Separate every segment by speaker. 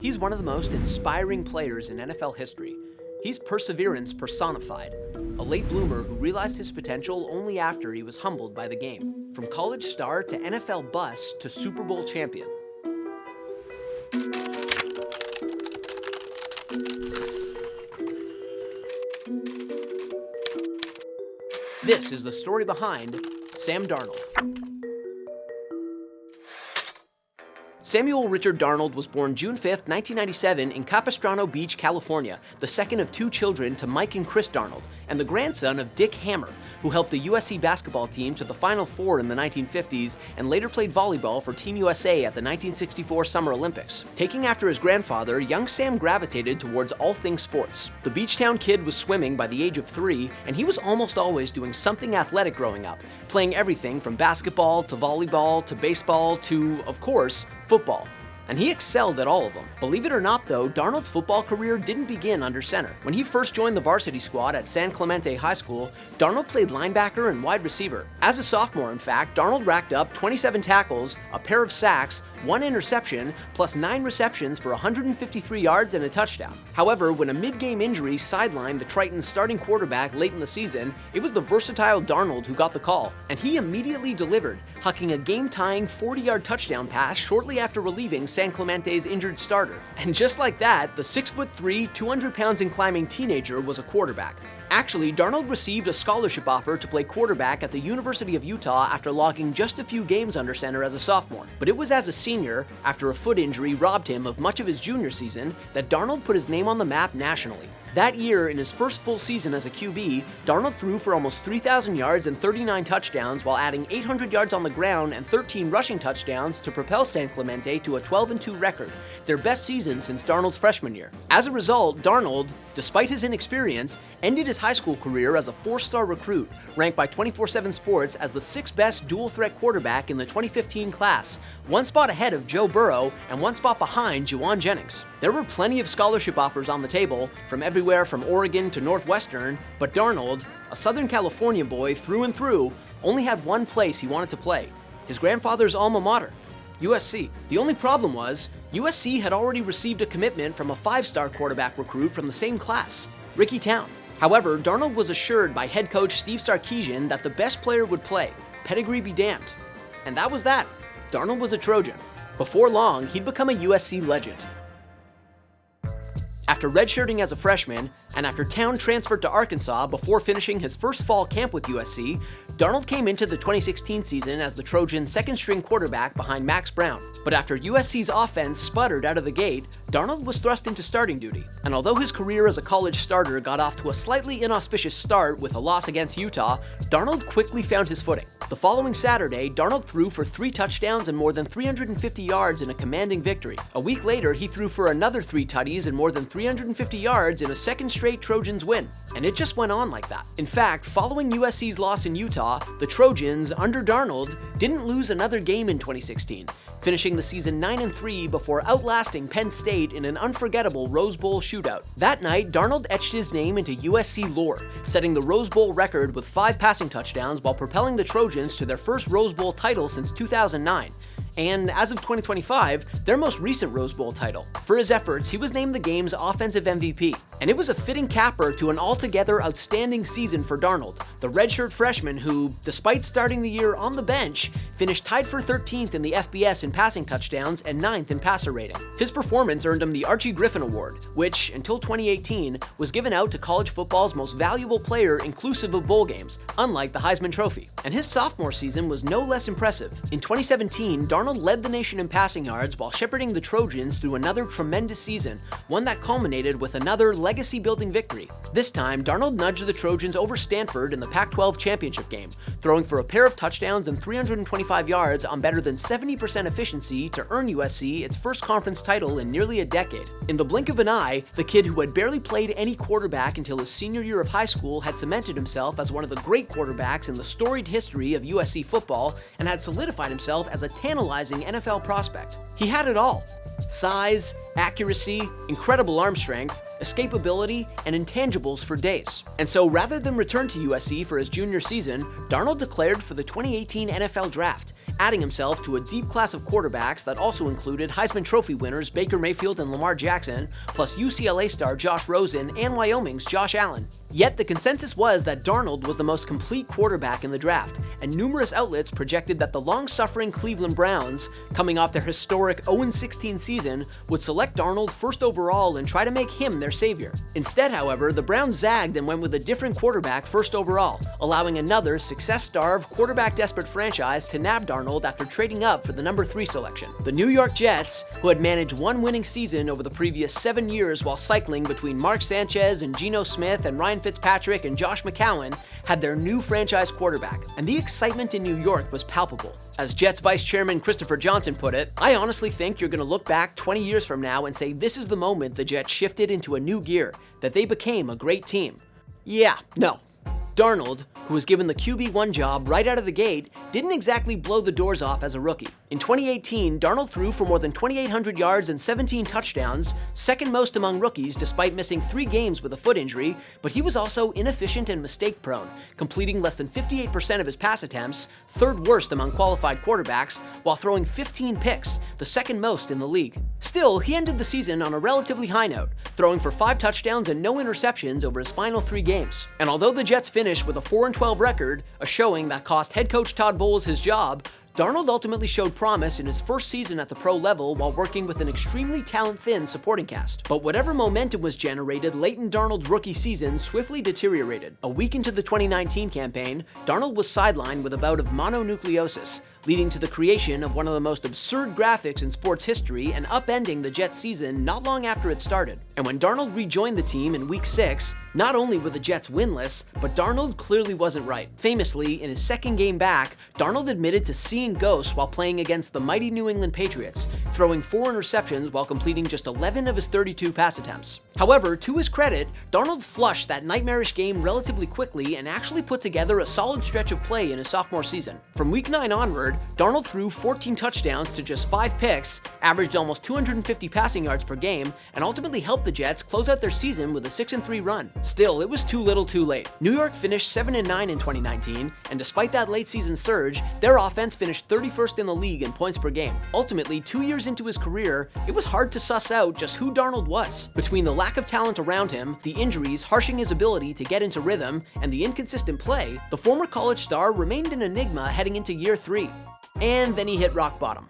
Speaker 1: He's one of the most inspiring players in NFL history. He's perseverance personified, a late bloomer who realized his potential only after he was humbled by the game. From college star to NFL bust to Super Bowl champion. This is the story behind Sam Darnold. Samuel Richard Darnold was born June 5, 1997 in Capistrano Beach, California, the second of two children to Mike and Chris Darnold, and the grandson of Dick Hammer, who helped the USC basketball team to the Final Four in the 1950s and later played volleyball for Team USA at the 1964 Summer Olympics. Taking after his grandfather, young Sam gravitated towards all things sports. The Beachtown kid was swimming by the age of 3, and he was almost always doing something athletic growing up, playing everything from basketball to volleyball to baseball to, of course, football. And he excelled at all of them. Believe it or not though, Darnold's football career didn't begin under center. When he first joined the varsity squad at San Clemente High School, Darnold played linebacker and wide receiver. As a sophomore, in fact, Darnold racked up 27 tackles, a pair of sacks, 1 interception, plus 9 receptions for 153 yards and a touchdown. However, when a mid-game injury sidelined the Tritons' starting quarterback late in the season, it was the versatile Darnold who got the call, and he immediately delivered, hucking a game-tying 40-yard touchdown pass shortly after relieving San Clemente's injured starter. And just like that, the 6'3", 200 pounds and climbing teenager was a quarterback. Actually, Darnold received a scholarship offer to play quarterback at the University of Utah after logging just a few games under center as a sophomore. But it was as a senior, after a foot injury robbed him of much of his junior season, that Darnold put his name on the map nationally. That year, in his first full season as a QB, Darnold threw for almost 3,000 yards and 39 touchdowns while adding 800 yards on the ground and 13 rushing touchdowns to propel San Clemente to a 12-2 record, their best season since Darnold's freshman year. As a result, Darnold, despite his inexperience, ended his high school career as a 4-star recruit, ranked by 24/7 Sports as the 6th best dual-threat quarterback in the 2015 class, 1 spot ahead of Joe Burrow and 1 spot behind Juwan Jennings. There were plenty of scholarship offers on the table, from everywhere from Oregon to Northwestern, but Darnold, a Southern California boy through and through, only had one place he wanted to play, his grandfather's alma mater, USC. The only problem was, USC had already received a commitment from a 5-star quarterback recruit from the same class, Ricky Town. However, Darnold was assured by head coach Steve Sarkisian that the best player would play, pedigree be damned. And that was that. Darnold was a Trojan. Before long, he'd become a USC legend. After redshirting as a freshman, and after Town transferred to Arkansas before finishing his first fall camp with USC, Darnold came into the 2016 season as the Trojans' second-string quarterback behind Max Brown. But after USC's offense sputtered out of the gate, Darnold was thrust into starting duty. And although his career as a college starter got off to a slightly inauspicious start with a loss against Utah, Darnold quickly found his footing. The following Saturday, Darnold threw for 3 touchdowns and more than 350 yards in a commanding victory. A week later, he threw for another 3 tutties and more than 350 yards in a second straight Trojans win. And it just went on like that. In fact, following USC's loss in Utah, the Trojans, under Darnold, didn't lose another game in 2016, finishing the season 9-3 before outlasting Penn State in an unforgettable Rose Bowl shootout. That night, Darnold etched his name into USC lore, setting the Rose Bowl record with 5 passing touchdowns while propelling the Trojans to their first Rose Bowl title since 2009. And as of 2025, their most recent Rose Bowl title. For his efforts, he was named the game's offensive MVP. And it was a fitting capper to an altogether outstanding season for Darnold, the redshirt freshman who, despite starting the year on the bench, finished tied for 13th in the FBS in passing touchdowns and 9th in passer rating. His performance earned him the Archie Griffin Award, which, until 2018, was given out to college football's most valuable player inclusive of bowl games, unlike the Heisman Trophy. And his sophomore season was no less impressive. In 2017, Darnold led the nation in passing yards while shepherding the Trojans through another tremendous season, one that culminated with another legacy-building victory. This time, Darnold nudged the Trojans over Stanford in the Pac-12 championship game, throwing for a pair of touchdowns and 325 yards on better than 70% efficiency to earn USC its first conference title in nearly a decade. In the blink of an eye, the kid who had barely played any quarterback until his senior year of high school had cemented himself as one of the great quarterbacks in the storied history of USC football and had solidified himself as a tantalizing NFL prospect. He had it all: size, accuracy, incredible arm strength, escapability, and intangibles for days. And so rather than return to USC for his junior season, Darnold declared for the 2018 NFL Draft, adding himself to a deep class of quarterbacks that also included Heisman Trophy winners Baker Mayfield and Lamar Jackson, plus UCLA star Josh Rosen and Wyoming's Josh Allen. Yet the consensus was that Darnold was the most complete quarterback in the draft, and numerous outlets projected that the long-suffering Cleveland Browns, coming off their historic 0-16 season, would select Darnold first overall and try to make him their savior. Instead, however, the Browns zagged and went with a different quarterback first overall, allowing another success-starved, quarterback-desperate franchise to nab Darnold after trading up for the number 3 selection. The New York Jets, who had managed one winning season over the previous 7 years while cycling between Mark Sanchez and Geno Smith and Ryan Fitzpatrick and Josh McCown, had their new franchise quarterback, and the excitement in New York was palpable. As Jets Vice Chairman Christopher Johnson put it, "I honestly think you're going to look back 20 years from now and say this is the moment the Jets shifted into a new gear, that they became a great team." Yeah, no. Darnold, who was given the QB1 job right out of the gate, didn't exactly blow the doors off as a rookie. In 2018, Darnold threw for more than 2,800 yards and 17 touchdowns, second most among rookies despite missing 3 games with a foot injury, but he was also inefficient and mistake-prone, completing less than 58% of his pass attempts, third worst among qualified quarterbacks, while throwing 15 picks, the second most in the league. Still, he ended the season on a relatively high note, throwing for 5 touchdowns and no interceptions over his final 3 games. And although the Jets finished with a 4-12 record, a showing that cost head coach Todd Bowles his job, Darnold ultimately showed promise in his first season at the pro level while working with an extremely talent-thin supporting cast. But whatever momentum was generated late in Darnold's rookie season swiftly deteriorated. A week into the 2019 campaign, Darnold was sidelined with a bout of mononucleosis, leading to the creation of one of the most absurd graphics in sports history and upending the Jets season not long after it started. And when Darnold rejoined the team in week 6, not only were the Jets winless, but Darnold clearly wasn't right. Famously, in his second game back, Darnold admitted to seeing ghosts while playing against the mighty New England Patriots, throwing 4 interceptions while completing just 11 of his 32 pass attempts. However, to his credit, Darnold flushed that nightmarish game relatively quickly and actually put together a solid stretch of play in his sophomore season. From week 9 onward, Darnold threw 14 touchdowns to just 5 picks, averaged almost 250 passing yards per game, and ultimately helped the Jets close out their season with a 6-3 run. Still, it was too little too late. New York finished 7-9 in 2019, and despite that late season surge, their offense finished 31st in the league in points per game. Ultimately, 2 years into his career, it was hard to suss out just who Darnold was. Between the lack of talent around him, the injuries harshing his ability to get into rhythm, and the inconsistent play, the former college star remained an enigma heading into year 3. And then he hit rock bottom.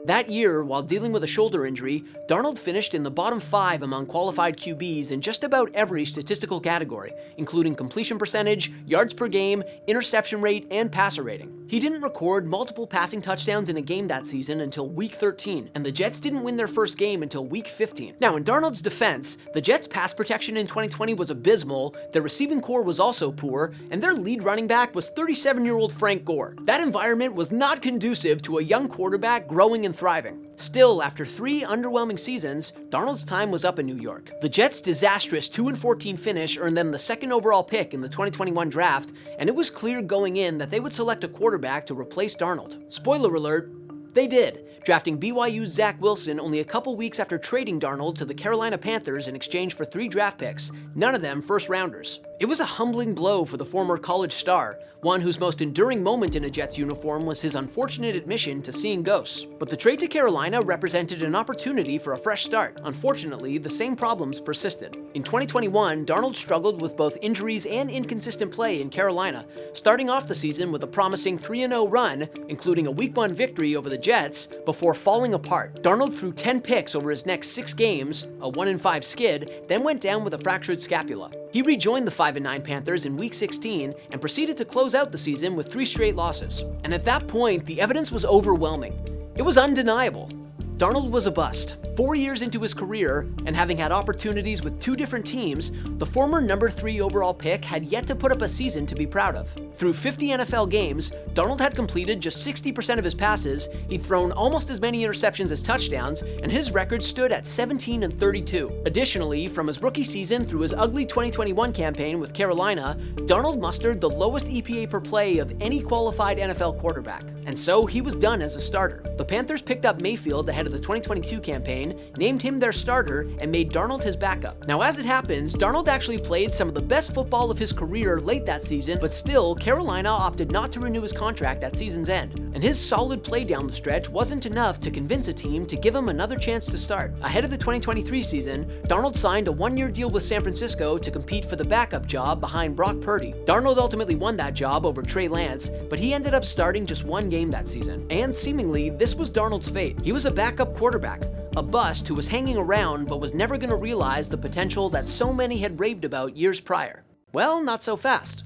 Speaker 1: That year, while dealing with a shoulder injury, Darnold finished in the bottom 5 among qualified QBs in just about every statistical category, including completion percentage, yards per game, interception rate, and passer rating. He didn't record multiple passing touchdowns in a game that season until week 13, and the Jets didn't win their first game until week 15. Now, in Darnold's defense, the Jets' pass protection in 2020 was abysmal, their receiving core was also poor, and their lead running back was 37-year-old Frank Gore. That environment was not conducive to a young quarterback growing and thriving. Still, after 3 underwhelming seasons, Darnold's time was up in New York. The Jets' disastrous 2-14 finish earned them the 2nd overall pick in the 2021 draft, and it was clear going in that they would select a quarterback to replace Darnold. Spoiler alert, they did, drafting BYU's Zach Wilson only a couple weeks after trading Darnold to the Carolina Panthers in exchange for 3 draft picks, none of them first-rounders. It was a humbling blow for the former college star, one whose most enduring moment in a Jets uniform was his unfortunate admission to seeing ghosts. But the trade to Carolina represented an opportunity for a fresh start. Unfortunately, the same problems persisted. In 2021, Darnold struggled with both injuries and inconsistent play in Carolina, starting off the season with a promising 3-0 run, including a Week 1 victory over the Jets, before falling apart. Darnold threw 10 picks over his next 6 games, a 1-5 skid, then went down with a fractured scapula. He rejoined the 5-9 Panthers in Week 16 and proceeded to close out the season with 3 straight losses. And at that point, the evidence was overwhelming. It was undeniable. Darnold was a bust. 4 years into his career, and having had opportunities with 2 different teams, the former number 3 overall pick had yet to put up a season to be proud of. Through 50 NFL games, Darnold had completed just 60% of his passes, he'd thrown almost as many interceptions as touchdowns, and his record stood at 17-32. Additionally, from his rookie season through his ugly 2021 campaign with Carolina, Darnold mustered the lowest EPA per play of any qualified NFL quarterback. And so he was done as a starter. The Panthers picked up Mayfield ahead of of the 2022 campaign, named him their starter, and made Darnold his backup. Now, as it happens, Darnold actually played some of the best football of his career late that season, but still, Carolina opted not to renew his contract at season's end. And his solid play down the stretch wasn't enough to convince a team to give him another chance to start. Ahead of the 2023 season, Darnold signed a one-year deal with San Francisco to compete for the backup job behind Brock Purdy. Darnold ultimately won that job over Trey Lance, but he ended up starting just one game that season. And seemingly, this was Darnold's fate. He was a backup quarterback, a bust who was hanging around but was never going to realize the potential that so many had raved about years prior. Well, not so fast.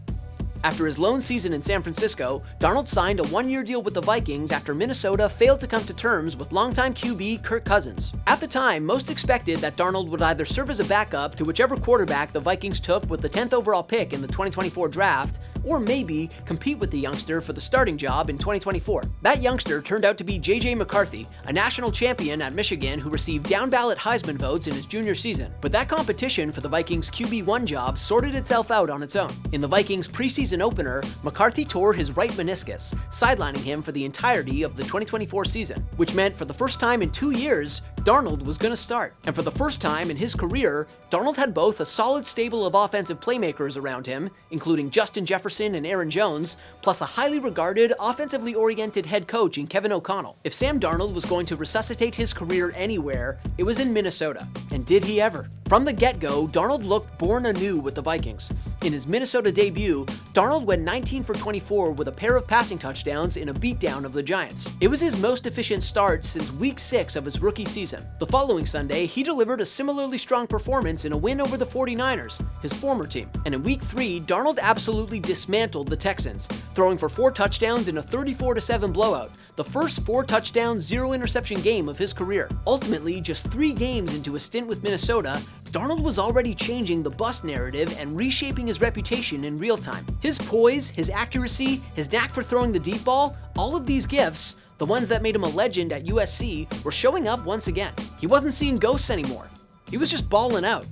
Speaker 1: After his lone season in San Francisco, Darnold signed a one-year deal with the Vikings after Minnesota failed to come to terms with longtime QB Kirk Cousins. At the time, most expected that Darnold would either serve as a backup to whichever quarterback the Vikings took with the 10th overall pick in the 2024 draft, or maybe compete with the youngster for the starting job in 2024. That youngster turned out to be J.J. McCarthy, a national champion at Michigan who received down-ballot Heisman votes in his junior season. But that competition for the Vikings' QB1 job sorted itself out on its own. In the Vikings' preseason opener, McCarthy tore his right meniscus, sidelining him for the entirety of the 2024 season, which meant for the first time in 2 years, Darnold was going to start. And for the first time in his career, Darnold had both a solid stable of offensive playmakers around him, including Justin Jefferson and Aaron Jones, plus a highly regarded, offensively oriented head coach in Kevin O'Connell. If Sam Darnold was going to resuscitate his career anywhere, it was in Minnesota. And did he ever? From the get-go, Darnold looked born anew with the Vikings. In his Minnesota debut, Darnold went 19 for 24 with a pair of passing touchdowns in a beatdown of the Giants. It was his most efficient start since Week 6 of his rookie season. The following Sunday, he delivered a similarly strong performance in a win over the 49ers, his former team. And in Week 3, Darnold absolutely dismantled the Texans, throwing for 4 touchdowns in a 34-7 blowout, the first 4-touchdown, 0-interception game of his career. Ultimately, just 3 games into a stint with Minnesota, Darnold was already changing the bust narrative and reshaping his reputation in real time. His poise, his accuracy, his knack for throwing the deep ball, all of these gifts, the ones that made him a legend at USC, were showing up once again. He wasn't seeing ghosts anymore. He was just balling out.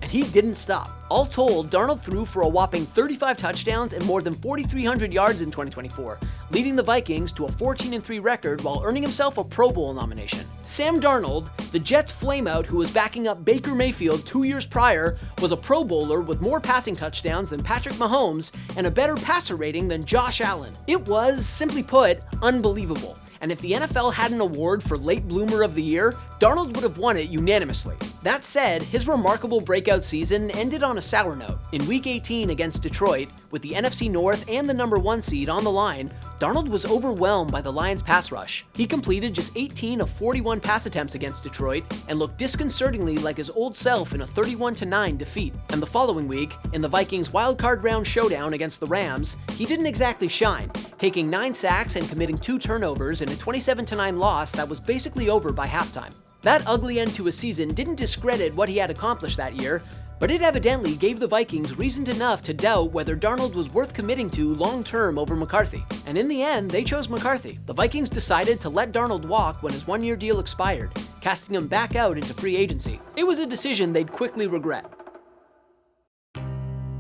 Speaker 1: And he didn't stop. All told, Darnold threw for a whopping 35 touchdowns and more than 4,300 yards in 2024, leading the Vikings to a 14-3 record while earning himself a Pro Bowl nomination. Sam Darnold, the Jets flameout who was backing up Baker Mayfield 2 years prior, was a Pro Bowler with more passing touchdowns than Patrick Mahomes and a better passer rating than Josh Allen. It was, simply put, unbelievable. And if the NFL had an award for Late Bloomer of the Year, Darnold would have won it unanimously. That said, his remarkable breakout season ended on a sour note. In Week 18 against Detroit, with the NFC North and the number 1 seed on the line, Darnold was overwhelmed by the Lions' pass rush. He completed just 18 of 41 pass attempts against Detroit and looked disconcertingly like his old self in a 31-9 defeat. And the following week, in the Vikings' wildcard round showdown against the Rams, he didn't exactly shine, taking 9 sacks and committing 2 turnovers in a 27-9 loss that was basically over by halftime. That ugly end to a season didn't discredit what he had accomplished that year, but it evidently gave the Vikings reason enough to doubt whether Darnold was worth committing to long-term over McCarthy. And in the end, they chose McCarthy. The Vikings decided to let Darnold walk when his one-year deal expired, casting him back out into free agency. It was a decision they'd quickly regret.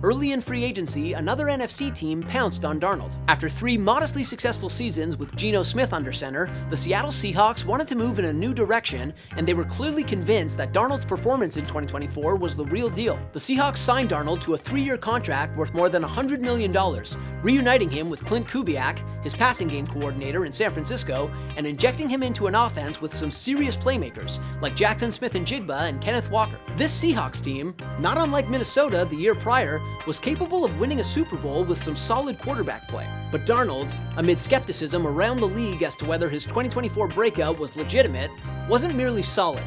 Speaker 1: Early in free agency, another NFC team pounced on Darnold. After 3 modestly successful seasons with Geno Smith under center, the Seattle Seahawks wanted to move in a new direction, and they were clearly convinced that Darnold's performance in 2024 was the real deal. The Seahawks signed Darnold to a 3-year contract worth more than $100 million, reuniting him with Clint Kubiak, his passing game coordinator in San Francisco, and injecting him into an offense with some serious playmakers, like Jackson Smith-Njigba and Kenneth Walker. This Seahawks team, not unlike Minnesota the year prior, was capable of winning a Super Bowl with some solid quarterback play. But Darnold, amid skepticism around the league as to whether his 2024 breakout was legitimate, wasn't merely solid.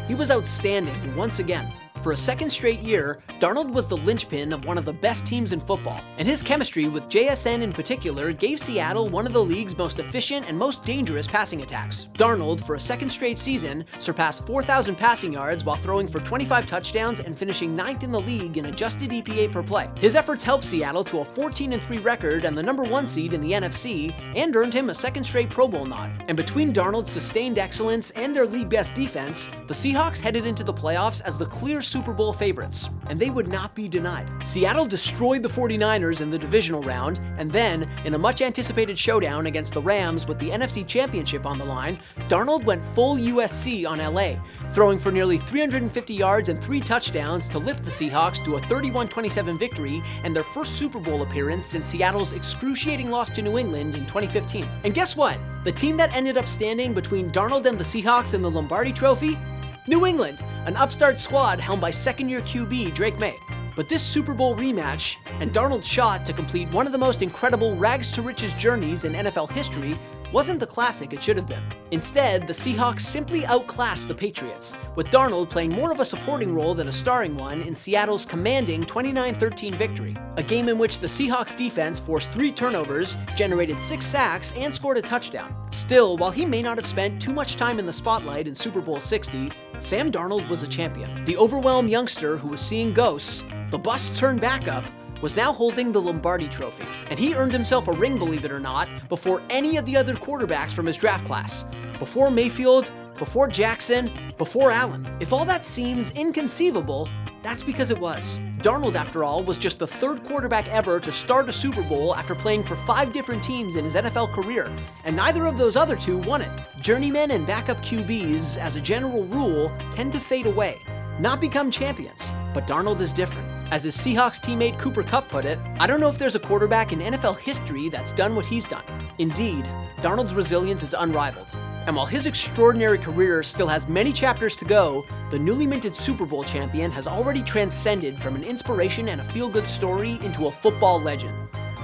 Speaker 1: He was outstanding once again. For a second straight year, Darnold was the linchpin of one of the best teams in football, and his chemistry with JSN in particular gave Seattle one of the league's most efficient and most dangerous passing attacks. Darnold, for a second straight season, surpassed 4,000 passing yards while throwing for 25 touchdowns and finishing 9th in the league in adjusted EPA per play. His efforts helped Seattle to a 14-3 record and the number 1 seed in the NFC, and earned him a second straight Pro Bowl nod. And between Darnold's sustained excellence and their league-best defense, the Seahawks headed into the playoffs as the clear Super Bowl favorites. And they would not be denied. Seattle destroyed the 49ers in the divisional round, and then, in a much-anticipated showdown against the Rams with the NFC Championship on the line, Darnold went full USC on LA, throwing for nearly 350 yards and 3 touchdowns to lift the Seahawks to a 31-27 victory and their first Super Bowl appearance since Seattle's excruciating loss to New England in 2015. And guess what? The team that ended up standing between Darnold and the Seahawks in the Lombardi Trophy? New England, an upstart squad helmed by second-year QB Drake May. But this Super Bowl rematch, and Darnold's shot to complete one of the most incredible rags-to-riches journeys in NFL history, wasn't the classic it should have been. Instead, the Seahawks simply outclassed the Patriots, with Darnold playing more of a supporting role than a starring one in Seattle's commanding 29-13 victory, a game in which the Seahawks defense forced 3 turnovers, generated 6 sacks, and scored a touchdown. Still, while he may not have spent too much time in the spotlight in Super Bowl 60, Sam Darnold was a champion. The overwhelmed youngster who was seeing ghosts, the bust-turned backup, was now holding the Lombardi Trophy, and he earned himself a ring, believe it or not, before any of the other quarterbacks from his draft class. Before Mayfield, before Jackson, before Allen. If all that seems inconceivable, that's because it was. Darnold, after all, was just the 3rd quarterback ever to start a Super Bowl after playing for 5 different teams in his NFL career, and neither of those other 2 won it. Journeymen and backup QBs, as a general rule, tend to fade away, not become champions. But Darnold is different. As his Seahawks teammate Cooper Kupp put it, "I don't know if there's a quarterback in NFL history that's done what he's done." Indeed, Darnold's resilience is unrivaled. And while his extraordinary career still has many chapters to go, the newly minted Super Bowl champion has already transcended from an inspiration and a feel-good story into a football legend,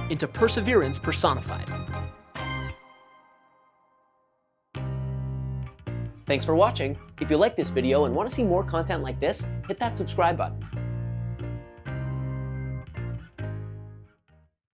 Speaker 1: into perseverance personified. Thanks for watching. If you like this video and want to see more content like this, hit that subscribe button.